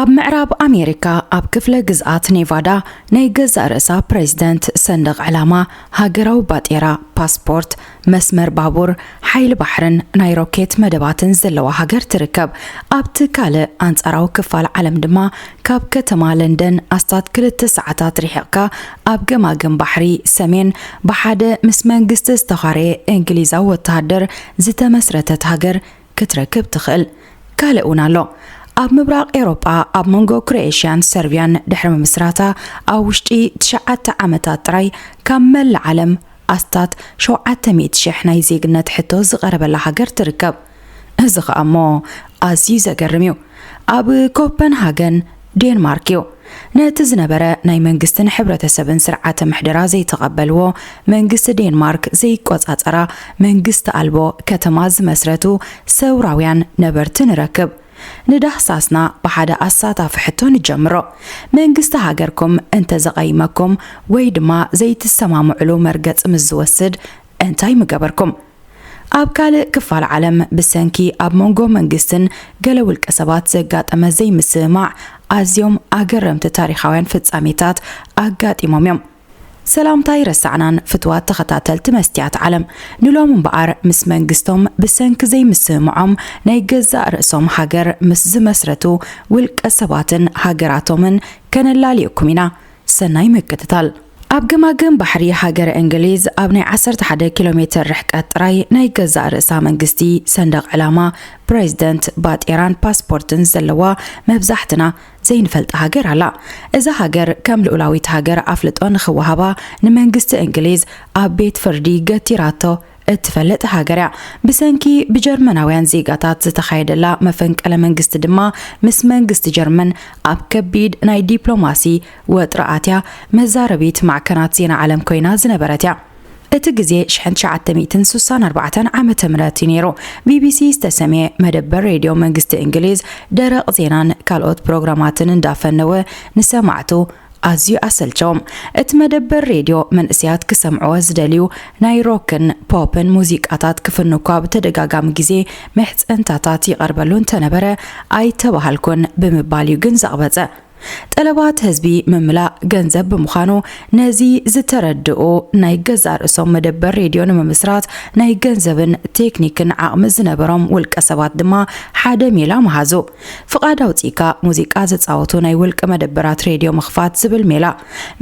ኣብ ምዕራብ ኣሜሪካ ኣብ ክፍለ ግዝኣት ኔቫዳ ናይ ገዛእ ርእሳ ፕሬዚደንት ሰንደቕ ዕላማ ሃገራዊ ባጤራ ፓስፖርት መስመር ባቡር ሓይሊ ባሕርን ናይ ሮኬት መደባትን ዘለዋ ሃገር ትርከብ። ኣብቲ ካልእ ኣንጻራዊ ክፋል ዓለም ድማ ካብ ከተማ ለንደን ኣስታት 2 ሰዓታት ርሒቕካ ኣብ ገማግም ባሕሪ ሰሜን ብሓደ ምስ መንግስቲ ዝተኻረየ እንግሊዛዊ ወተሃደር ዝተመስረተት ሃገር ክትረክብ ትኽእል። ካልእ እውን ኣሎ። ኣብ ምብራቕ ኤሮጳ ኣብ መንጎ ክሮኤሽያን ሰርቢያን ድሕሪ ምስራታ ኣብ ውሽጢ 9 ዓመታት ጥራይ ካብ መላእ ዓለም ኣስታት 700,000 ናይ ዜግነት ሕቶ ዝቐረበላ ሃገር ትርከብ። እዚ ከዓ እሞ ኣዝዩ ዘገርም እዩ። ኣብ ኮፐንሃገን ዴንማርክ እዩ። ነቲ ዝነበረ ናይ መንግስትን ሕብረተሰብን ስርዓተ ምሕደራ ዘይተቐበልዎ መንግስቲ ዴንማርክ ዘይቆጻጸራ መንግስቲ ኣልቦ ከተማ ዝመስረቱ ሰውራውያን ነበርቲ ንረክብ። ንዳህሳስና ብሓደ ኣሳታፊ ሕቶ ንጀምሮ። መንግስቲ ሃገርኩም እንተዘቐይመኩም ወይ ድማ ዘይትሰማምዕሉ መርገጽ ምስ ዝወስድ እንታይ ምገበርኩም? ኣብ ካልእ ክፋል ዓለም ብሰንኪ ኣብ መንጎ መንግስትን ገለ ውልቀ ሰባት ዘጋጠመ ዘይምስማዕ ኣዝዮም ኣገረምቲ ታሪኻውያን ፍጻሜታት ኣጋጢሞም እዮም። ሰላምታይ ረሳዕናን ፍትዋት ተኸታተልቲ መስትያት ዓለም ንሎም እምበኣር ምስ መንግስቶም ብሰንኪ ዘይምስምዖም ናይ ገዛእ ርእሶም ሃገር ምስ ዝመስረቱ ውልቀ ሰባትን ሃገራቶምን ከነላልየኩም ኢና። ሰናይ ምክትታል። ኣብ ገማግም ባሕሪ ሃገር እንግሊዝ ኣብ ናይ 11 ኪሎ ሜትር ርሕቀት ጥራይ ናይ ገዛእ ርእሳ መንግስቲ ሰንደቕ ዕላማ ፕሬዚደንት ባጤራን ፓስፖርትን ዘለዋ መብዛሕትና ዘይንፈልጥ ሃገር ኣላ። እዛ ሃገር ከም ልኡላዊት ሃገር ኣፍልጦ ንኽወሃባ ንመንግስቲ እንግሊዝ ኣብ ቤት ፍርዲ ገቲራቶ እትፈልጥ ሃገር እያ። ብሰንኪ ብጀርመናውያን ዜጋታት ዝተኻየደላ መፈንቅለ መንግስቲ ድማ ምስ መንግስቲ ጀርመን ኣብ ከቢድ ናይ ዲፕሎማሲ ወጥረኣትያ መዛረቢት ማዕከናት ዜና ዓለም ኮይና ዝነበረት እያ። እቲ ግዜ 1964 ዓመተ ምህረት ነይሩ። ቢቢሲ ዝተሰመየ መደበር ሬድዮ መንግስቲ እንግሊዝ ደረቕ ዜናን ካልኦት ፕሮግራማትን እንዳፈነወ ንሰማዕቱ ኣዝዩ ኣሰልቸዎም። እቲ መደበር ሬድዮ መንእስያት ክሰምዕዎ ዝደልዩ ናይ ሮክን ፖፕን ሙዚቃታት ክፍንኳ ብተደጋጋሚ ግዜ መሕፀንታታት ይቐርበሉ እንተነበረ ኣይተባሃልኩን ብምባል እዩ ግን ዘቕበፀ። ጠለባት ህዝቢ ምምላእ ገንዘብ ብምዃኑ ነዚ ዝተረድኡ ናይ ገዛእ ርእሶም መደበር ሬድዮ ንምስራት ናይ ገንዘብን ቴክኒክን ዓቕሚ ዝነበሮም ውልቀ ሰባት ድማ ሓደ ሜላ መሃዙ። ፍቓድ ኣውፂካ ሙዚቃ ዘፃወቱ ናይ ውልቀ መደበራት ሬድዮ ምኽፋት ዝብል ሜላ።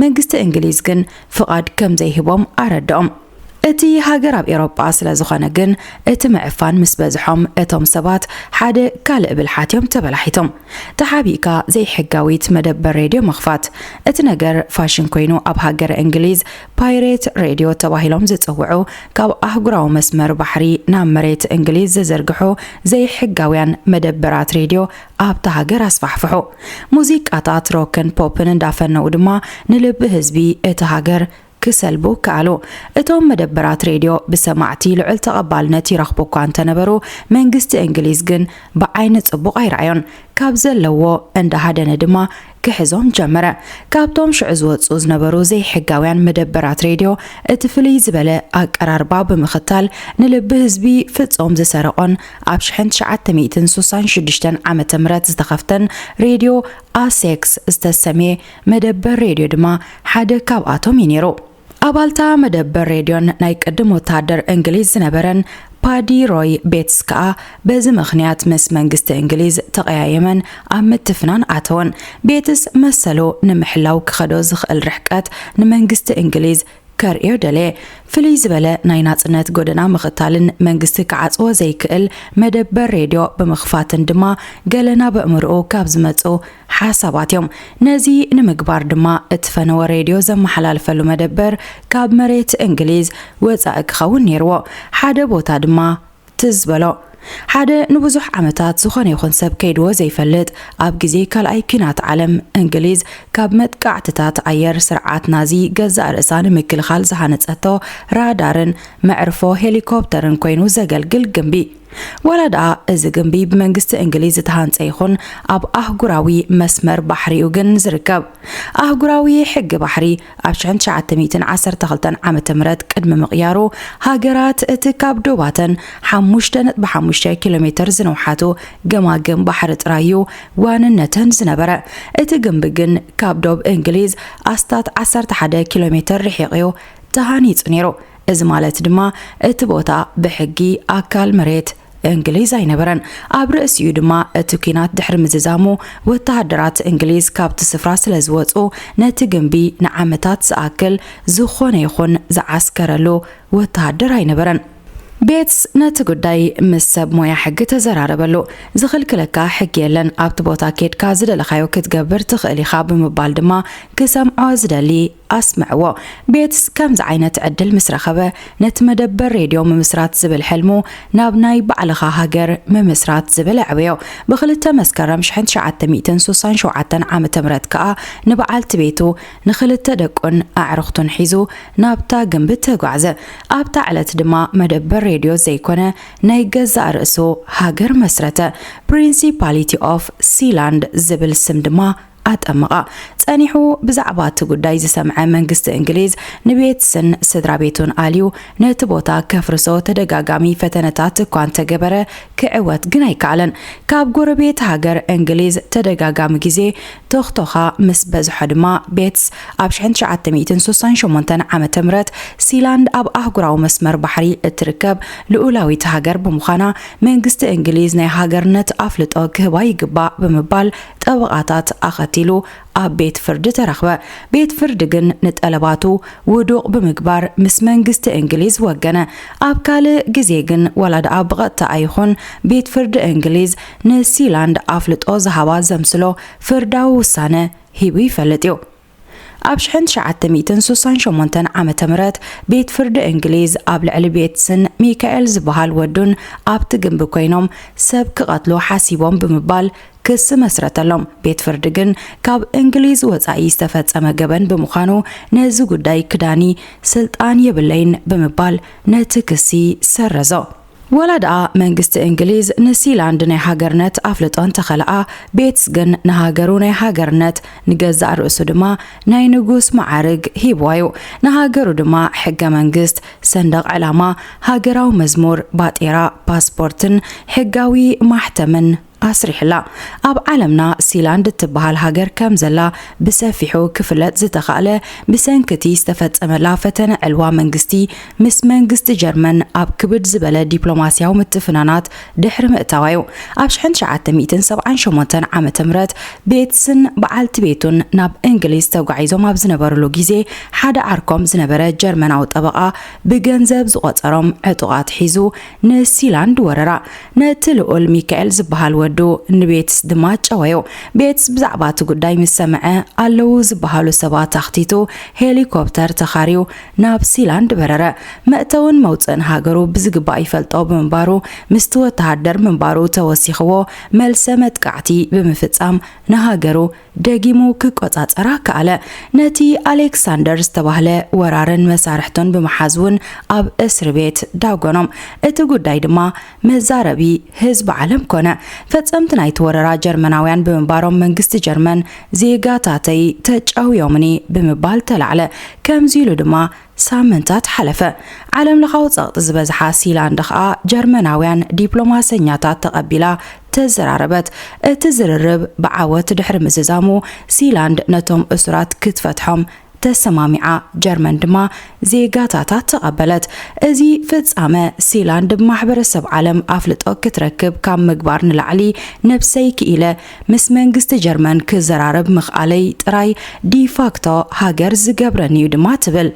መንግስቲ እንግሊዝ ግን ፍቓድ ከም ዘይሂቦም ኣረድኦም። እቲ ሃገር ኣብ ኤሮጳ ስለ ዝኾነ ግን እቲ ምዕፋን ምስ በዝሖም እቶም ሰባት ሓደ ካልእ ብልሓትዮም ተበላሒቶም። ተሓቢእካ ዘይሕጋዊት መደበር ሬድዮ መኽፋት። እቲ ነገር ፋሽን ኮይኑ ኣብ ሃገር እንግሊዝ ፓይሬት ሬድዮ ተባሂሎም ዝጽውዑ ካብ ኣህጉራዊ መስመር ባሕሪ ናብ መሬት እንግሊዝ ዘዘርግሑ ዘይሕጋውያን መደበራት ሬድዮ ኣብታ ሃገር ኣስፋሕፍሑ። ሙዚቃታት ሮክን ፖፕን እንዳፈነው ድማ ንልቢ ህዝቢ እቲ ሃገር ክሰልቡ ከኣሉ። እቶም መደበራት ሬድዮ ብሰማዕቲ ልዑል ተቐባልነት ይረኽቡ እኳ እንተነበሩ መንግስቲ እንግሊዝ ግን ብዓይኒ ጽቡቕ ኣይረኣዮን። ካብ ዘለዎ እንዳሃደነ ድማ ክሕዞም ጀመረ። ካብቶም ሽዑ ዝወፁ ዝነበሩ ዘይሕጋውያን መደበራት ሬድዮ እቲ ፍልይ ዝበለ ኣቀራርባ ብምኽታል ንልቢ ህዝቢ ፍጾም ዝሰረቆን ኣብ 1966 ዓመተ ምህረት ዝተኸፍተን ሬድዮ ኣሴክስ ዝተሰመየ መደበር ሬድዮ ድማ ሓደ ካብኣቶም እዩ ነይሩ። ኣባልታ መደበር ሬድዮን ናይ ቅድም ወታደር እንግሊዝ ዝነበረን ፓዲ ሮይ ቤትስ ከዓ በዚ ምኽንያት ምስ መንግስቲ እንግሊዝ ተቐያየመን ኣብ ምትፍናን ኣተወን። ቤትስ መሰሉ ንምሕላው ክኸዶ ዝኽእል ርሕቀት ንመንግስቲ እንግሊዝ ከርእዮ ደለየ። ፍልይ ዝበለ ናይ ናጽነት ጎደና ምኽታልን መንግስቲ ክዓጽዎ ዘይክእል መደበር ሬድዮ ብምኽፋትን ድማ ገለና በእምርኡ ካብ ዝመፁ ሓሳባት እዮም። ነዚ ንምግባር ድማ እትፈነወ ሬድዮ ዘመሓላልፈሉ መደበር ካብ መሬት እንግሊዝ ወፃኢ ክኸውን ነይርዎ። ሓደ ቦታ ድማ ትዝበሎ ሓደ ንብዙሕ ዓመታት ዝኾነ ይኹን ሰብ ከይድዎ ዘይፈልጥ ኣብ ግዜ ካልኣይ ኩናት ዓለም እንግሊዝ ካብ መጥቃዕትታት ኣየር ስርዓት ናዚ ገዛእ ርእሳ ንምክልኻል ዝሃነፀቶ ራዳርን መዕርፎ ሄሊኮፕተርን ኮይኑ ዘገልግል ግንቢ ولدا እዚ ግንቢ بمنግስቲ እንግሊዝ ተሃንጸ ይኹን ኣብ ኣህጉራዊ መስመር ባሕሪኡ ግን ዝርከብ ኣህጉራዊ ሕጊ ባሕሪ ኣብ 1912 ዓመተ ምህረት ቅድሚ ምቕያሩ ሃገራት እቲ ካብ ዶባተን 5.5 ኪሎሜትር ዝነውሓቱ ገማግም ባሕሪ ጥራዩ ዋንነተን ዝነበረ እቲ ግንቢ ግን ካብ ዶብ እንግሊዝ ኣስታት 11 ኪሎሜትር ርሒቑ ተሃኒጹ ነይሩ እዚ ማለት ድማ እቲ ቦታ ብሕጊ ኣካል መሬት እንግሊዝ ኣይነበረን ኣብ ርእሲኡ ድማ እቲ ኩናት ድሕሪ ምዝዛሙ ወተሃደራት እንግሊዝ ካብቲ ስፍራ ስለዝወጹ ነቲ ግንቢ ንዓመታት ዝኣክል ዝኾነ ይኹን ዝዓስከረሉ ወተሃደር ኣይነበረን ቤትስ ነቲ ጉዳይ ምስ ሰብ ሞያ ሕጊ ተዘራረበሉ ዝኽልክለካ ሕጊ የለን ኣብቲ ቦታ ኬድካ ዝደለኻዮ ክትገብር ትኽእል ኢኻ ብምባል ድማ ክሰምዖ ዝደሊ ኣስምዕዎ ቤትስ ከምዚ ዓይነት ዕድል ምስ ረኸበ ነቲ መደበር ሬድዮ ምምስራት ዝብል ሕልሙ ናብ ናይ ባዕልኻ ሃገር ምምስራት ዝብል ዕብዮ ብክልተ መስከረም 1967 ዓመተ ምህረት ከዓ ንበዓልቲ ቤቱ ንኽልተ ደቁን ኣዕርኽቱን ሒዙ ናብታ ግንቢ ተጓዕዘ ኣብታ ዕለት ድማ መደበር ሬድዮ ዘይኮነ ናይ ገዛእ ርእሱ ሃገር መስረተ ፕሪንሲፓሊቲ ኦፍ ሲላንድ ዝብል ስም ድማ ኣጠመቐ ጸኒሑ ብዛዕባ እቲ ጉዳይ ዝሰምዐ መንግስቲ እንግሊዝ ንቤትስን ስድራ ቤቱን ኣልዩ ነቲ ቦታ ከፍርሶ ተደጋጋሚ ፈተነታት እኳ እንተገበረ ክዕወት ግን ኣይከኣለን ካብ ጎረቤት ሃገር እንግሊዝ ተደጋጋሚ ግዜ ተኽቶኻ ምስ በዝሖ ድማ ቤትስ ኣብ 1938 ዓመተ ምህረት ሲላንድ ኣብ ኣህጉራዊ መስመር ባሕሪ እትርከብ ልኡላዊት ሃገር ብምዃና መንግስቲ እንግሊዝ ናይ ሃገርነት ኣፍልጦ ክህባ ይግባእ ብምባል ጠበቓታት ኣኸቲሉ ኣብ ቤት ፍርዲ ተረኽበ ቤት ፍርዲ ግን ንጠለባቱ ውዱቕ ብምግባር ምስ መንግስቲ እንግሊዝ ወገነ ኣብ ካልእ ግዜ ግን ወላድ ኣብ ብቐጥታ ኣይኹን ቤት ፍርዲ እንግሊዝ ንሲላንድ ኣፍልጦ ዝሃባ ዘምስሎ ፍርዳዊ ውሳነ ሂቡ ይፈልጥ እዩ ኣብ 1938 ዓመተ ምህረት ቤት ፍርዲ እንግሊዝ ኣብ ልዕሊ ቤትስን ሚካኤል ዝበሃል ወዱን ኣብቲ ግንቢ ኮይኖም ሰብ ክቐትሉ ሓሲቦም ብምባል ክስ መስረተሎም ቤት ፍርዲ ግን ካብ እንግሊዝ ወጻኢ ዝተፈጸመ ገበን ብምዃኑ ነዚ ጉዳይ ክዳኒ ስልጣን የብለይን ብምባል ነቲ ክሲ ሰረዞ ወላዳ መንግስቲ እንግሊዝ ንሲላንድ ናይ ሃገርነት ኣፍልጦን ተኸለኣ ቤትስ ግን ንሃገሩ ናይ ሃገርነት ንገዛእ ርእሱ ድማ ናይ ንጉስ ማዕርግ ሂብዋዩ ንሃገሩ ድማ ሕገ መንግስት ሰንደቕ ዕላማ ሃገራዊ መዝሙር ባጤራ ፓስፖርትን ሕጋዊ ማሕተምን ኣስሪሕላ ኣብ ዓለምና ሲላንድ ትበሃል ሃገር ከም ዘላ ብሰፊሑ ክፍለጥ ዝተኻእለ ብሰንክቲ ዝተፈጸመላ ፈተነ ዕልዋ መንግስቲ ምስ መንግስቲ ጀርመን ኣብ ክብድ ዝበለ ዲፕሎማስያዊ ምትፍናናት ድሕሪ ምእታዋዩ ኣብ 1978 ዓመተ ምህረት ቤትስን በዓልቲ ቤቱን ናብ እንግሊዝ ተጓዒዞም ኣብ ዝነበሩሉ ግዜ ሓደ ዓርኮም ዝነበረ ጀርመናዊ ጠበቓ ብገንዘብ ዝቆፀሮም ዕጡቓት ሒዙ ንሲላንድ ወረራ ነቲ ልኡል ሚካኤል ዝበሃል ወዱ ንቤትስ ድማ ጨወዩ ቤትስ ብዛዕባ እቲ ጉዳይ ምስ ሰምዐ ኣለዉ ዝበሃሉ ሰባት ኣኽቲቱ ሄሊኮፕተር ተኻሪዩ ናብ ሲላንድ በረረ መእተውን መውፅእን ሃገሩ ብዝግባእ ይፈልጦ ብምንባሩ ምስቲ ወተሃደር ምንባሩ ተወሲኽዎ መልሰ መጥቃዕቲ ብምፍጻም ንሃገሩ ደጊሙ ክቆጻጸራ ከኣለ ነቲ ኣሌክሳንደር ዝተባህለ ወራርን መሳርሕቱን ብምሓዝውን ኣብ እስር ቤት ዳጎኖም እቲ ጉዳይ ድማ መዛረቢ ህዝቢ ዓለም ኮነ ፈጸምቲ ናይቲ ወረራ ጀርመናውያን ብምንባሮም መንግስቲ ጀርመን ዜጋታተይ ተጫውዮምኒ ብምባል ተላዕለ ከምዚ ኢሉ ድማ ሳምንታት ሓለፈ ዓለም ለኻዊ ጸቕጢ ዝበዝሓ ሲላንድ ከዓ ጀርመናውያን ዲፕሎማሰኛታት ተቐቢላ ተዘራረበት እቲ ዝርርብ ብዓወት ድሕሪ ምዝዛሙ ሲላንድ ነቶም እሱራት ክትፈትሖም ተሰማሚዓ ጀርመን ድማ ዜጋታታት ተቐበለት እዚ ፍጻመ ሲላንድ ማሕበረሰብ ዓለም ኣፍልጦ ክትረክብ ካብ ምግባር ንላዕሊ ነብሰይ ክኢለ ምስ መንግስቲ ጀርመን ክዘራረብ ምኽኣለይ ጥራይ ዲፋክቶ ሃገር ዝገብረኒ እዩ ድማ ትብል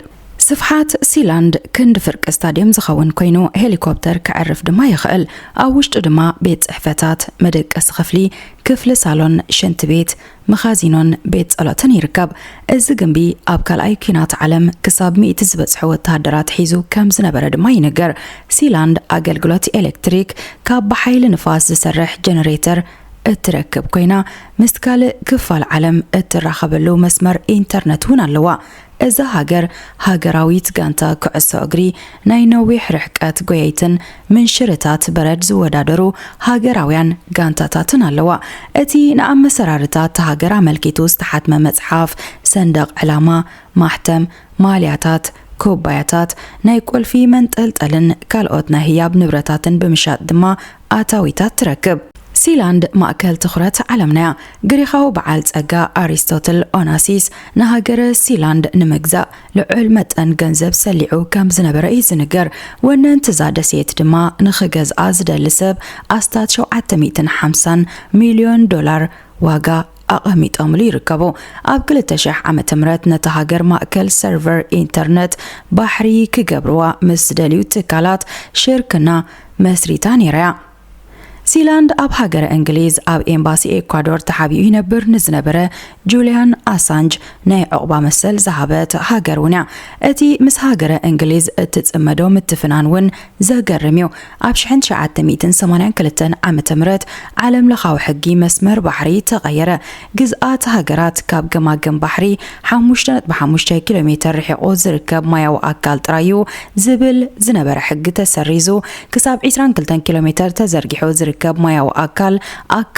ስፍሓት ሲላንድ ክንዲ ፍርቂ ስታድየም ዝኸውን ኮይኑ ሄሊኮፕተር ክዕርፍ ድማ ይኽእል ኣብ ውሽጡ ድማ ቤት ጽሕፈታት መደቀሲ ክፍሊ ክፍሊ ሳሎን ሽንቲ ቤት መኻዚኖን ቤት ጸሎትን ይርከብ እዚ ግንቢ ኣብ ካልኣይ ኩናት ዓለም ክሳብ 100 ዝበጽሑ ወተሃደራት ሒዙ ከም ዝነበረ ድማ ይነገር ሲላንድ ኣገልግሎት ኤሌክትሪክ ካብ ብሓይሊ ንፋስ ዝሰርሕ ጀነሬተር እትረክብ ኮይና ምስ ካልእ ክፋል ዓለም እትራኸበሉ መስመር ኢንተርነት እውን ኣለዋ إذا هاجراويت غانتا كعسو أجري ناينوي حرحكات قويتن من شرطات برد زودادرو هاجراويان غانتا تاتنا اللوا اتي نعم سرارتات هاجرا ملكيتوس تحت ممزحاف صندوق علامة محتم مالياتات كوباياتات نايكول في منطلطلن كالوتنا هياب نبرتاتن بمشات دما آتاويتات تركب سيلاند مأكل تخرت عالمنا غريخاو بعال تسقا أرسطوطل أوناسيس نهاجر سيلاند نمجزا لعلمة أن جنزب سليعو كم زنبر أي زنجر ونن تزاد سيت دما نخجز أزد لسب أستاد شو 150 مليون دولار واقع أقاميت أملي ركبو أبقل تشح عم تمرت نتهاجر مأكل سيرفر إنترنت بحري كجبروا مسدليو تكالات شركنا مسريتاني ريا سيلاند أب هاجر إنجليز أب إمباسي إكوادور تحابيو ينبر نزنبرة جوليان أسانج ناي عقبا مسل زهابت هاجرونا أتي مس هاجر إنجليز تتسمدو متفنانون زاقرميو أب شحن شعات تميتن سمانين كلتن عم تمرت عالم لخاو حقي مسمر بحري تغير جزءات هاجرات كاب جماجم بحري حموشتنت بحموشتي كيلومتر رحيقو زركب مايا وأكال ترايو زبل زنبرة حق تسريزو كساب 20 كلتن كيلومتر تزرقحو زركب كاب مايا وأكل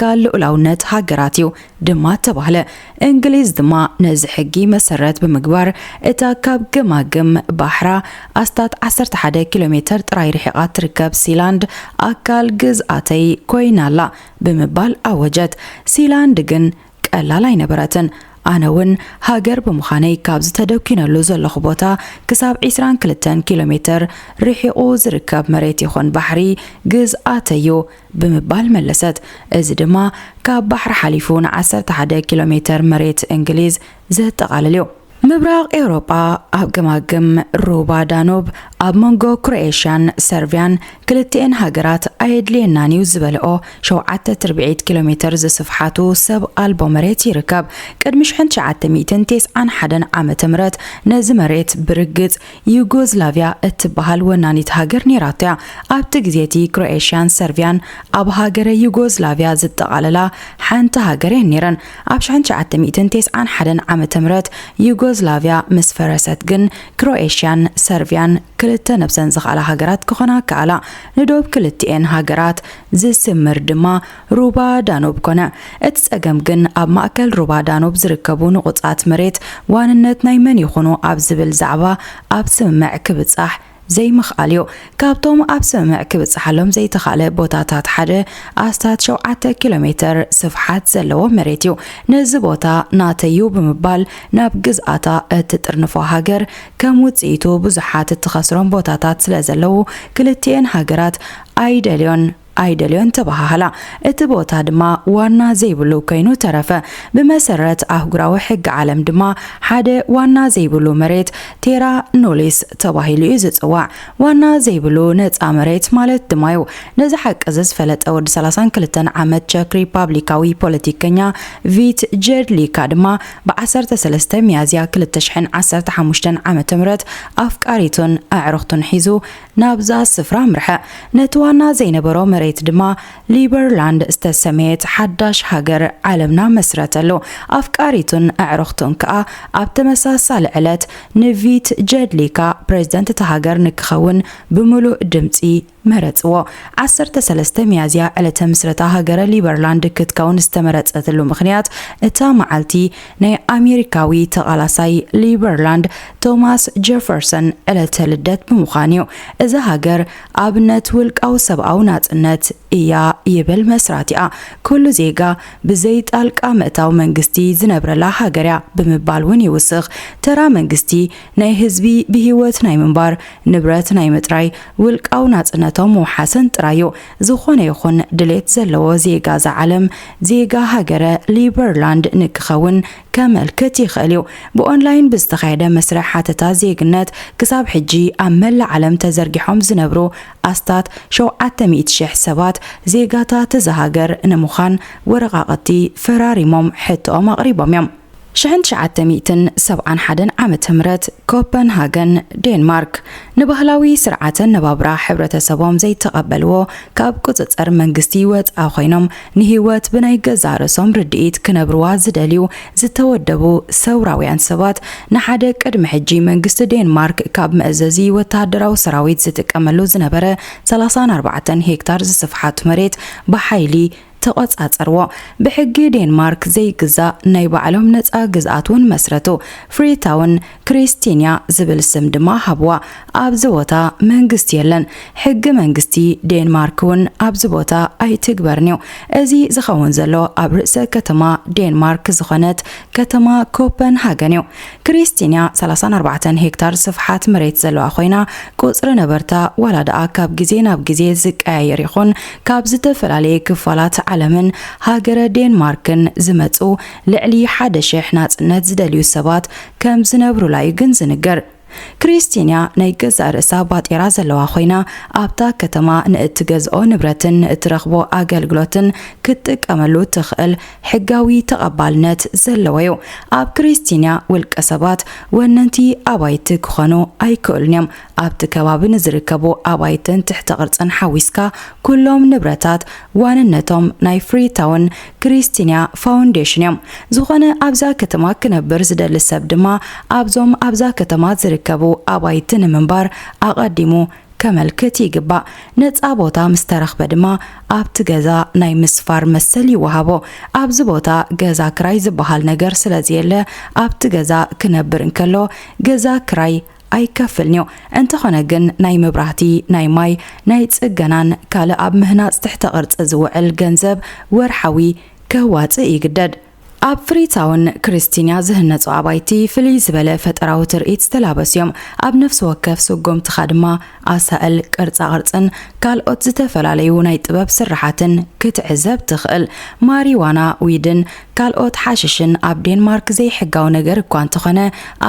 لأولونت هاجراتيو دما تبهله إنجليز دما نزحجي مسرت بمقبار إتا كاب جماجم بحرة أستات 11 كيلومتر تراي رحقات تركب سيلاند أكل جزءاتي كوينالا بمبال أوجت سيلاند جن كألا نبرتن أناون هاجر بمخاني كابز تدوكين اللوز اللخبوطة كساب 22 كيلومتر ريحيقو زركب مريتي خون بحري جزءاتيو بمبال ملست ازدما كاب بحر حليفون 11 كيلومتر مريت انجليز زد تقالليو مبراغ أوروبا أب جماجم روبا دانوب أب مونغو كرواتيان سيرفيان كلتين هاجرات أيدلي نانيو زبلقو شو 400 كيلومتر زصفحاتو سب ألبو مريت يركب قد مش حنش 291 عام تمرت نزمريت برقت يوغوسلافيا اتبهال ونانيت هاجر نيراتيا أب تجزيتي كرواتيان سيرفيان أب هاجر يوغوسلافيا زد على حنت هاجرين نيران أب شحنش 291 عام تمرت يوغوسلافيا مسفرست جن كرواتيان سيرفيان كلتا نبسن على هاجرات كخنا كالا ندوب كلتين هاجرات زي سمر دما روبا دانوب كنا اتسقم جن اب ماكل روبا دانوب زركبو نقطات مريت واننت نايمن يخونو اب زبل زعبا اب سمع كبصح زي مخاليو كابتوم أب سمع كبصحلهم زي تخالي بوتاتات حدا أستات 7 كيلومتر صفحات زلو مريتيو نزبوتا ناتيو بمبال ناب جزءاتا تترنفو هاجر كموتسيتو بزحات التخسرون بوتاتات سلازلو كلتين هاجرات أيدليون تبهالا اتبوتا دما وانا زيبلو كينو ترفه بمسرت أهجراو حق عالم دما حدا وانا زيبلو مريت تيرا نوليس تباهيلو يزتسوا وانا زيبلو نت أمريت مالت دمايو نزحك أزز فلت أود 32 عامت تشيك ريبابليكاوي بوليتيكينيا فيت جيرليكا دما بعسرت 3 ميازيا كل التشحن 15 عام تمرت أفكاريتون أعرختون حيزو نابزا صفرا مرحة نتوانا زينبرو مريت دما ليبرلاند استسميت حداش هاجر عالمنا مسرتلو أفكاريتون أعرختون كأ أبتمساسال علت نفيت جدليكا بريزدنت تهاجر نكخون بملو دمتي مرتوا 13 ميازيا علت مسرتا هاجر ليبرلاند كتكون استمرت أتلو مخنيات اتا معالتي ناي أمريكاوي تغالاساي ليبرلاند توماس جيفرسون علت لدت بمخانيو إذا هاجر أبنت ولك أو سبعو نات إيا يبل مسراتيا كل زيغا بزيت ألقا مأتاو منغستي زنبر لا هاجريا بمبالون يوسخ ترى منغستي ناي هزبي بهيوت ناي منبار نبرت ناي متراي ولك أو ناتناتو موحسن ترايو زخون يخون دليت زلو زيغا زعلم زيغا هاجر ليبرلاند نكخون كامل كتي خاليو بأونلاين بستخيدة مسرح حتى زيغنات كساب حجي أمل عالم تزرقحهم زنبرو أستات شو 100 شح سبات زيغاتا تزهاجر نمخان ورقاقتي فراري موم حتى مغربا ميم شحن 1971 ዓመተ ምህረት ኮፐንሃገን ዴንማርክ ንባህላዊ ስርዓትን ነባብራ ሕብረተሰቦም ዘይተቐበልዎ ካብ ቁጽጽር መንግስቲ ወጻኢ ኮይኖም ንህይወት ብናይ ገዛ ርእሶም ርድኢት ክነብርዋ ዝደልዩ ዝተወደቡ ሰውራውያን ሰባት ንሓደ ቅድሚ ሕጂ መንግስቲ ዴንማርክ ካብ መእዘዚ ወተሃደራዊ ሰራዊት ዝጥቀመሉ ዝነበረ 34 ሄክታር ዝስፍሓት መሬት ብሓይሊ ተቆጻጸርዎ ብሕጊ ዴንማርክ ዘይግዛእ ናይ ባዕሎም ነፃ ግዝኣትን መስረቱ ፍሪታውን ክሪስቲንያ ዝብል ስም ድማ ሃብዋ ኣብዚ ቦታ መንግስቲ የለን ሕጊ መንግስቲ ዴንማርክ እውን ኣብዚ ቦታ ኣይትግበርኒው እዚ ዝኸውን ዘሎ ኣብ ርእሰ ከተማ ዴንማርክ ዝኾነት ከተማ ኮፐንሃገን እዩ ክሪስቲንያ 34 ሄክታር ስፍሓት መሬት ዘለዋ ኮይና ቁጽሪ ነበርታ ወላድኣ ካብ ግዜ ናብ ግዜ ዝቀያየር ይኹን ካብ ዝተፈላለዩ ክፋላት ዓለምን ሃገረ ዴንማርክን ዝመጹ ልዕሊ 1000 ናጽነት ዝደልዩ ሰባት ከም ዝነብሩላይ ግን ዝንገር ክሪስቲንያ ናይ ገዛ ርእሳ ባጤራ ዘለዋ ኮይና ኣብታ ከተማ ንእትገዝኦ ንብረትን እትረኽቦ ኣገልግሎትን ክትጥቀመሉ ትኽእል ሕጋዊ ተቐባልነት ዘለዎ እዩ ኣብ ክሪስቲንያ ውልቀ ሰባት ወነንቲ ኣባይቲ ክኾኑ ኣይክእሉን እዮም ኣብቲ ከባቢ ንዝርከቡ ኣባይትን ትሕቲ ቅርጽን ሓዊስካ ኩሎም ንብረታት ዋንነቶም ናይ ፍሪታውን ክሪስቲንያ ፋውንዴሽን እዮም ዝኾነ ኣብዛ ከተማ ክነብር ዝደሊ ሰብ ድማ ኣብዞም ኣብዛ ከተማ ዝርከቡ ኣባይትን ምንባር ኣቐዲሙ ከመልክት ይግባእ ነፃ ቦታ ምስተረኽበ ድማ ኣብቲ ገዛ ናይ ምስፋር መሰል ይወሃቦ ኣብዚ ቦታ ገዛ ክራይ ዝበሃል ነገር ስለዝየለ ኣብቲ ገዛ ክነብር እንከሎ ገዛ ክራይ ኣይከፍልኒው እንተኾነ ግን ናይ መብራህቲ ናይ ማይ ናይ ጽገናን ካልእ ኣብ ምህናጽ ትሕተ ቅርጽ ዝውዕል ገንዘብ ወርሓዊ ከዋጽእ ይግደድ ኣብ ፍሪታውን ክሪስቲንያ ዝህነጹ ኣባይቲ ፍልይ ዝበለ ፈጠራዊ ትርኢት ዝተላበስዮም ኣብ ነፍሲ ወከፍ ስጎምትኻ ድማ ኣሳእል ቅርጻ ቅርጽን ካልኦት ዝተፈላለዩ ናይ ጥበብ ስራሓትን ክትዕዘብ ትኽእል ማሪዋና ዊድን ካልኦት ሓሽሽን ኣብ ዴንማርክ ዘይሕጋው ነገር እኳ እንተኾነ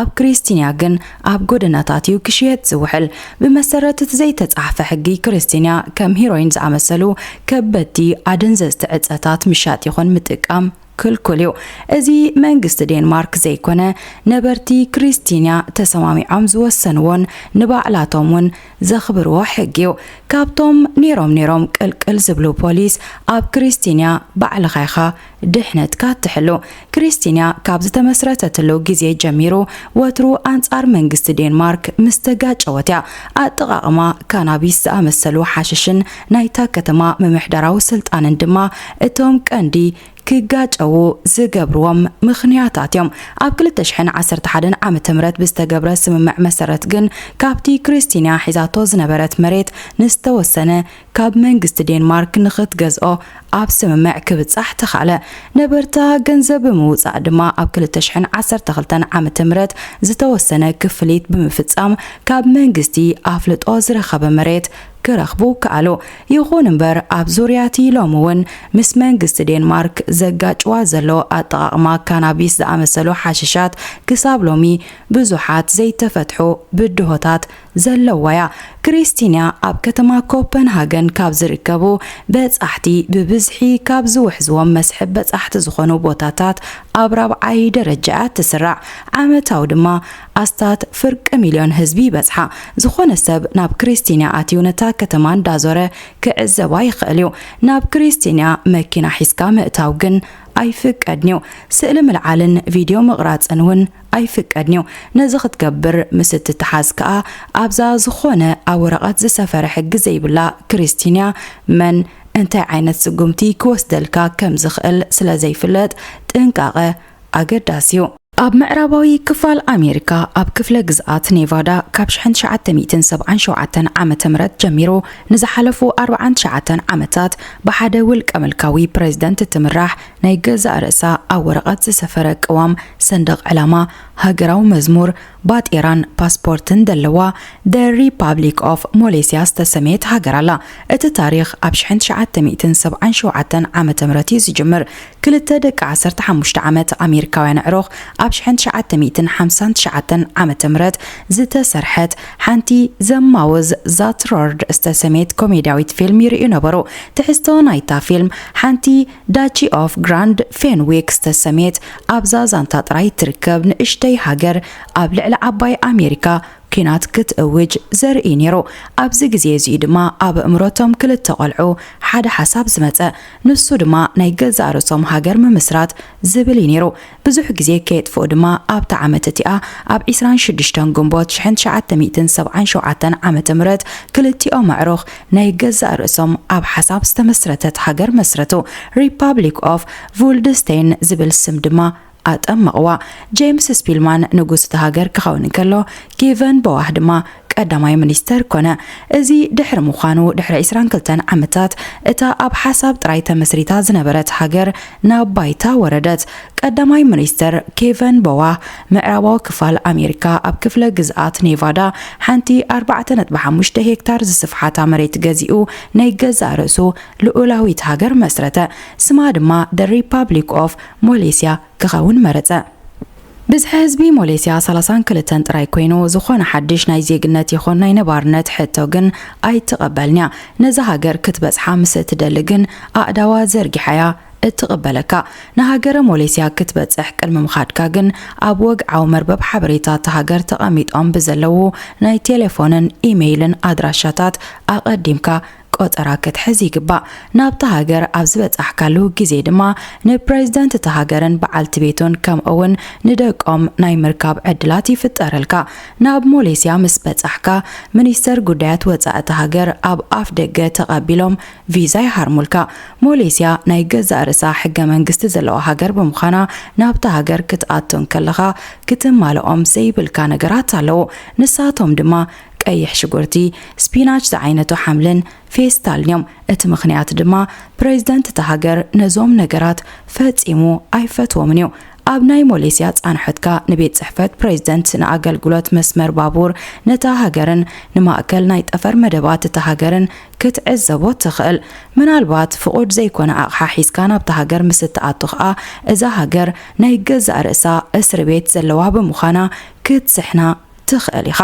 ኣብ ክሪስቲንያ ግን ኣብ ጎደናታት እዩ ክሽየጥ ዝውሕል ብመሰረት እቲ ዘይተጻሕፈ ሕጊ ክሪስቲንያ ከም ሂሮይን ዝኣመሰሉ ከበድቲ ኣደንዘዝቲ ዕፀታት ምሻጥ ይኹን ምጥቃም ክልኩልዩ እዚ መንግስቲ ዴንማርክ ዘይኮነ ነበርቲ ክሪስቲንያ ተሰማሚዖም ዝወሰንዎን ንባዕላቶምን ዘኽብርዎ ሕጊው ካብቶም ኔሮም ቅልቅል ዝብሉ ፖሊስ ኣብ ክሪስቲንያ ባዕልኻይኻ ድሕነትካ ትሕሉ ክሪስቲንያ ካብ ዝተመስረተትሉ ግዜ ጀሚሩ ወትሩ አንጻር መንግስቲ ዴንማርክ ምስተጋጨወትያ ኣጠቃቅማ ካናቢስ ዝኣመሰሉ ሓሽሽን ናይታ ከተማ ምምሕዳራዊ ስልጣንን ድማ እቶም ቀንዲ ክጋጨው ዝገብርዎም ምኽንያታት እዮም ኣብ 2011 ዓመተ ምህረት ብዝተገብረ ስምምዕ መሰረት ግን ካብቲ ክሪስቲንያ ሒዛቶ ዝነበረት መሬት ንስተወሰነ ካብ መንግስቲ ዴንማርክ ንኽትገዝኦ ኣብ ስምምዕ ክብጻሕ ተኻለ ነበርታ ገንዘብ ምውጻእ ድማ ኣብ 2012 ዓመተ ምህረት ዝተወሰነ ክፍሊት ብምፍጻም ካብ መንግስቲ ኣፍልጦ ዝረኸበ መሬት ክረኽቡ ከኣሉ ይኹን እምበር ኣብ ዙርያቲ ሎሚ እውን ምስ መንግስቲ ዴንማርክ ዘጋጭዋ ዘሎ ኣጠቃቅማ ካናቢስ ዝኣመሰሉ ሓሽሻት ክሳብ ሎሚ ብዙሓት ዘይተፈትሑ ብድሆታት ዘለዋያ ክሪስቲንያ ኣብ ከተማ ኮፐንሃገን ካብ ዝርከቡ በጻሕቲ ብብዝሒ ካብ ዝውሕዝዎም መስሕብ በጻሕቲ ዝኾኑ ቦታታት ኣብ 4ይ ደረጃ ትስራዕ ዓመታዊ ድማ ኣስታት ፍርቂ ሚልዮን ህዝቢ በጽሓ ዝኾነ ሰብ ናብ ክሪስቲንያ ኣትዩ ነታ ከተማ እንዳዞረ ክዕዘባ ይኽእል እዩ ናብ ክሪስቲንያ መኪና ሒዝካ ምእታው ግን ኣይፍቀድኒው ስእሊ ምልዓልን ቪድዮ ምቕራጽን እውን ኣይፍቀድኒው ነዚ ክትገብር ምስ እትተሓዝ ከዓ ኣብዛ ዝኾነ ኣብ ወረቐት ዝሰፈረ ሕጊ ዘይብላ ክሪስቲንያ መን እንታይ ዓይነት ስጉምቲ ክወስደልካ ከም ዝኽእል ስለ ዘይፍለጥ ጥንቃቐ ኣገዳሲ እዩ ኣብ ምዕራባዊ ክፋል ኣሜሪካ ኣብ ክፍለ ግዝኣት ኔቫዳ ካብ 1977 ዓመተ ምህረት ጀሚሩ ንዝሓለፉ 49 ዓመታት ብሓደ ውልቀ መልካዊ ፕሬዝደንት ትምራሕ ናይ ገዛእ ርእሳ ኣብ ወረቐት ዝሰፈረ ቅዋም ሰንደቕ ዕላማ ሃገራዊ መዝሙር ባጤራን ፓስፖርትን ደለዋ The Republic of Malaysia ዝተሰመየት ሃገር ኣላ እቲ ታሪኽ ኣብ 1977 ዓመተ ምህረት ዝጅምር ክልተ ደቂ 15 ዓመት ኣሜሪካውያን ዕሩኽ ኣብ ኣብ 1959 ዓመተ ምህረት ዝተሰርሐት ሓንቲ ዘማውዝ ዛትሮርድ ዝተሰሜት ኮሜድያዊት ፊልም ይርእዩ ነበሩ። ትሕዝቶ ናይታ ፊልም ሓንቲ ዳቺ ኦፍ ግራንድ ፌንዊክ ዝተሰሜት ኣብዛ ዛንታ ጥራይ ትርከብ ንእሽተይ ሃገር ኣብ ልዕሊ ዓባይ ኣሜሪካ ኩናት ክትእውጅ ዘርኢ ነይሩ። ኣብዚ ግዜ እዚ ድማ ኣብ እምሮቶም ክልተ ቆልዑ ሓደ ሓሳብ ዝመፀ ንሱ ድማ ናይ ገዛ ርእሶም ሃገር ምምስራት ዝብል ነይሩ። ብዙሕ ግዜ ከየጥፍኡ ድማ ኣብታ ዓመት እቲኣ ኣብ 26 ግንቦት 1977 ዓመተ ምህረት ክልቲኦም ኣዕሩኽ ናይ ገዛ ርእሶም ኣብ ሓሳብ ዝተመስረተት ሃገር መስረቱ። ሪፐብሊክ ኦፍ ቮልደስቴን ዝብል ስም ድማ ኣጠመቕዋ። ጄምስ ስፒልማን ንጉስ ሃገር ክኸውን ከሎ ኬቨን ቦዋህ ድማ ቀዳማይ ሚኒስተር ኮነ። እዚ ድሕሪ ምዃኑ ድሕሪ 22 ዓመታት እታ ኣብ ሓሳብ ጥራይ ተመስሪታ ዝነበረት ሃገር ናብ ባይታ ወረደት። ቀዳማይ ሚኒስተር ኬቨን ቦዋህ ምዕራባዊ ክፋል ኣሜሪካ ኣብ ክፍለ ግዝኣት ኔቫዳ ሓንቲ 4.5 ሄክታር ዝስፍሓታ መሬት ገዚኡ ናይ ገዛ ርእሱ ልኡላዊት ሃገር መስረተ። ስማ ድማ ደ ሪፐብሊክ ኦፍ ሞሌስያ ክኸውን መረፀ። ብዝሒ ህዝቢ ሞሌስያ 32 ጥራይ ኮይኑ ዝኾነ ሓድሽ ናይ ዜግነት ይኹን ናይ ነባርነት ሕቶ ግን ኣይትቐበልንያ። ነዛ ሃገር ክትበጽሓ ምስ እትደሊ ግን ኣእዳዋ ዘርጊሓያ እትቕበለካ። ንሃገረ ሞሌስያ ክትበጽሕ ቅድሚ ምኻድካ ግን ኣብ ወግዓዊ መርበብ ሓበሬታ ሃገር ተቐሚጦም ብዘለዉ ናይ ቴሌፎንን ኢሜይልን ኣድራሻታት ኣቐዲምካ ቆጠራ ክትሕዝ ይግባእ። ናብታ ሃገር ኣብ ዝበጽሕካሉ ግዜ ድማ ንፕሬዝደንት እታ ሃገርን በዓልቲ ቤቱን ከምኡውን ንደቆም ናይ ምርካብ ዕድላት ይፍጠረልካ። ናብ ሞሌስያ ምስ በጻሕካ ሚኒስተር ጉዳያት ወጻኢ እታ ሃገር ኣብ ኣፍ ደገ ተቐቢሎም ቪዛ ይሃርሙልካ። ሞሌስያ ናይ ገዛ ርእሳ ሕገ መንግስቲ ዘለዋ ሃገር ብምዃና ናብታ ሃገር ክትኣቱን ከለኻ ክትማልኦም ዘይብልካ ነገራት ኣለዉ። ንሳቶም ድማ ቀይሕ ሽጉርቲ፣ ስፒናች ዝዓይነቱ ሓምልን ፌስታልኒዮም። እቲ ምኽንያት ድማ ፕሬዝደንት እታ ሃገር ነዞም ነገራት ፈጺሙ ኣይፈትዎምን እዩ። ኣብ ናይ ሞሌስያ ጻንሖትካ ንቤት ጽሕፈት ፕሬዝደንት ንኣገልግሎት መስመር ባቡር ነታ ሃገርን ንማእከል ናይ ጠፈር መደባት እታ ሃገርን ክትዕዘቦ ትኽእል። ምናልባት ፍቑድ ዘይኮነ ኣቕሓ ሒዝካ ናብታ ሃገር ምስ እትኣቱ ኸኣ እዛ ሃገር ናይ ገዛእ ርእሳ እስር ቤት ዘለዋ ብምዃና ክትስሕና ትኽእል ኢኻ።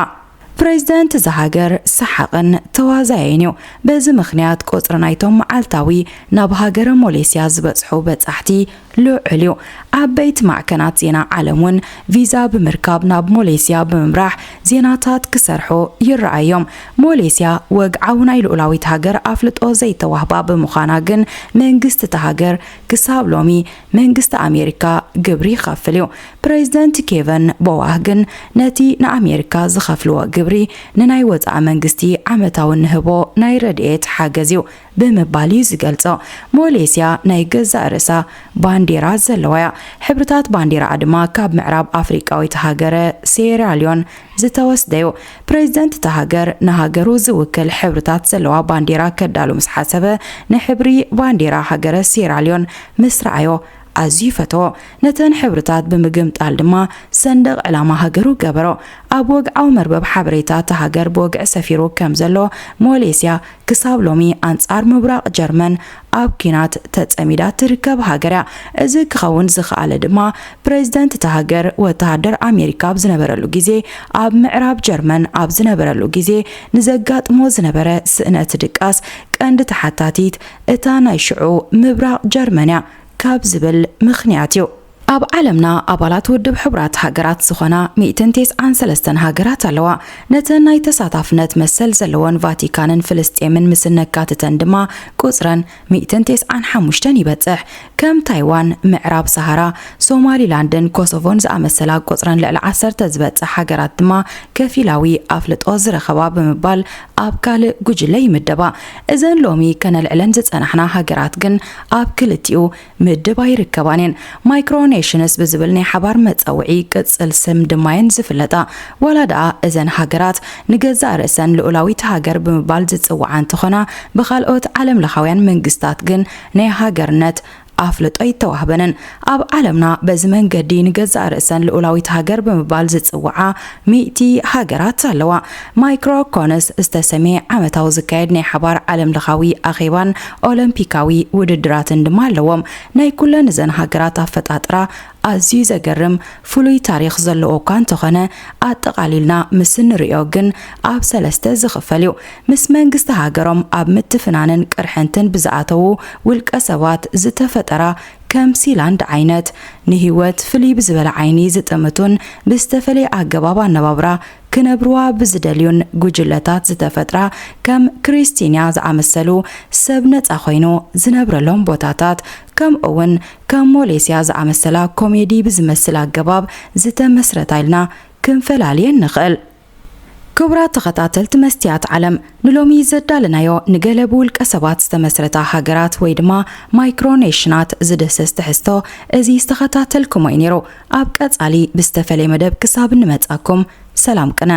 ፕሬዝደንት ዘሃገር ሰሓቕን ተዋዛይን እዩ። በዚ ምኽንያት ቁፅሪ ናይቶም መዓልታዊ ናብ ሃገረ ሞሌስያ ዝበጽሑ በጻሕቲ ልዑል እዩ። ዓበይቲ ማዕከናት ዜና ዓለም እውን ቪዛ ብምርካብ ናብ ሞሌስያ ብምምራሕ ዜናታት ክሰርሑ ይረኣዮም። ሞሌስያ ወግዓዊ ናይ ልኡላዊት ሃገር ኣፍልጦ ዘይተዋህባ ብምዃና ግን መንግስቲ እታ ሃገር ክሳብ ሎሚ መንግስቲ ኣሜሪካ ግብሪ ይኸፍል እዩ። ፕሬዝደንት ኬቨን ቦዋህ ግን ነቲ ንኣሜሪካ ዝኸፍልዎ ግብሪ ንናይ ወፃኢ መንግስቲ ዓመታዊ ንህቦ ናይ ረድኤት ሓገዝ እዩ ብምባል ዝገልጾ። ሞሌስያ ናይ ገዛእ ርእሳ ባንዴራ ዘለዋ እያ። ሕብርታት ባንዴራ ድማ ካብ ምዕራብ ኣፍሪቃዊት ሃገረ ሴራሊዮን ዝተወስደዩ። ፕሬዝደንት እታ ሃገር ንሃገሩ ዝውክል ሕብርታት ዘለዋ ባንዴራ ከዳሉ ምስ ሓሰበ ንሕብሪ ባንዴራ ሃገረ ሴራሊዮን ምስ ረኣዮ ኣዝዩ ፈትዎ። ነተን ሕብርታት ብምግምጣል ድማ ሰንደቕ ዕላማ ሃገሩ ገበሮ። ኣብ ወግዓዊ መርበብ ሓበሬታ እታ ሃገር ብወግዒ ሰፊሩ ከም ዘሎ ሞሌስያ ክሳብ ሎሚ ኣንጻር ምብራቕ ጀርመን ኣብ ኩናት ተጸሚዳ ትርከብ ሃገር እያ። እዚ ክኸውን ዝኽኣለ ድማ ፕሬዝደንት እታ ሃገር ወተሃደር ኣሜሪካ ኣብ ዝነበረሉ ግዜ ኣብ ምዕራብ ጀርመን ኣብ ዝነበረሉ ግዜ ንዘጋጥሞ ዝነበረ ስእነት ድቃስ ቀንዲ ተሓታቲት እታ ናይ ሽዑ ምብራቕ ጀርመን እያ ካብ ዝብል ምኽንያት እዩ። ኣብ ዓለምና ኣባላት ውድብ ሕቡራት ሃገራት ዝኾና 193 ሃገራት ኣለዋ። ነተን ናይ ተሳታፍነት መሰል ዘለወን ቫቲካንን ፍልስጤምን ምስ ነካትተን ድማ ቁጽረን 195 ይበጽሕ። ከም ታይዋን፣ ምዕራብ ሰሃራ፣ ሶማሊላንድን ኮሶቮን ዝኣመሰላ ቁጽረን ልዕሊ 10 ዝበጽሕ ሃገራት ድማ ከፊላዊ ኣፍልጦ ዝረኸባ ብምባል ኣብ ካልእ ጉጅለ ይምደባ። እዘን ሎሚ ከነልዕለን ዝጸናሕና ሃገራት ግን ኣብ ክልቲኡ ምድባ ይርከባን እየን። ማይክሮኔሽንስ ብዝብል ናይ ሓባር መጸውዒ ቅጽል ስም ድማየን ዝፍለጣ። ወላ ደኣ እዘን ሃገራት ንገዛእ ርእሰን ልኡላዊት ሃገር ብምባል ዝጽውዓ እንትኾና ብኻልኦት ዓለም ለኻውያን መንግስታት ግን ናይ ሃገርነት ኣፍልጦ ይተዋህበንን። ኣብ ዓለምና በዚ መንገዲ ንገዛእ ርእሰን ልኡላዊት ሃገር ብምባል ዝጽውዓ 100 ሃገራት ኣለዋ። ማይክሮኮንስ ዝተሰመየ ዓመታዊ ዝካየድ ናይ ሓባር ዓለም ለኻዊ ኣኼባን ኦሎምፒካዊ ውድድራትን ድማ ኣለዎም። ናይ ኩለን እዘን ሃገራት ኣፈጣጥራ ኣዝዩ ዘገርም ፍሉይ ታሪክ ዘለዎ እኳ እንተኾነ ኣጠቃሊልና ምስ ንሪኦ ግን ኣብ ሰለስተ ዝኽፈል እዩ። ምስ መንግስቲ ሃገሮም ኣብ ምትፍናንን ቅርሕንትን ብዝኣተዉ ውልቀ ሰባት ዝተፈጠራ ከም ሲላንድ ዓይነት ንህይወት ፍልይ ብዝበለ ዓይኒ ዝጥምቱን ብዝተፈለየ ኣገባብ ኣነባብራ ክነብርዋ ብዝደልዩን ጉጅለታት ዝተፈጥራ ከም ክሪስቲንያ ዝኣመሰሉ ሰብ ነፃ ኮይኑ ዝነብረሎም ቦታታት ከም እውን ከም ሞሌስያ ዝኣመሰላ ኮሜዲ ብዝመስል ኣገባብ ዝተመስረታ ኢልና ክንፈላለየን ንኽእል። ክቡራት ተኸታተልቲ መስትያት ዓለም ንሎሚ ዘዳለናዮ ንገለ ብውልቀ ሰባት ዝተመስረታ ሃገራት ወይ ድማ ማይክሮኔሽናት ዝድስስ ትሕዝቶ እዚ ዝተኸታተልኩሞ እዩ ነይሩ። ኣብ ቀጻሊ ብዝተፈለየ መደብ ክሳብ ንመጻኩም ሰላም ቅነ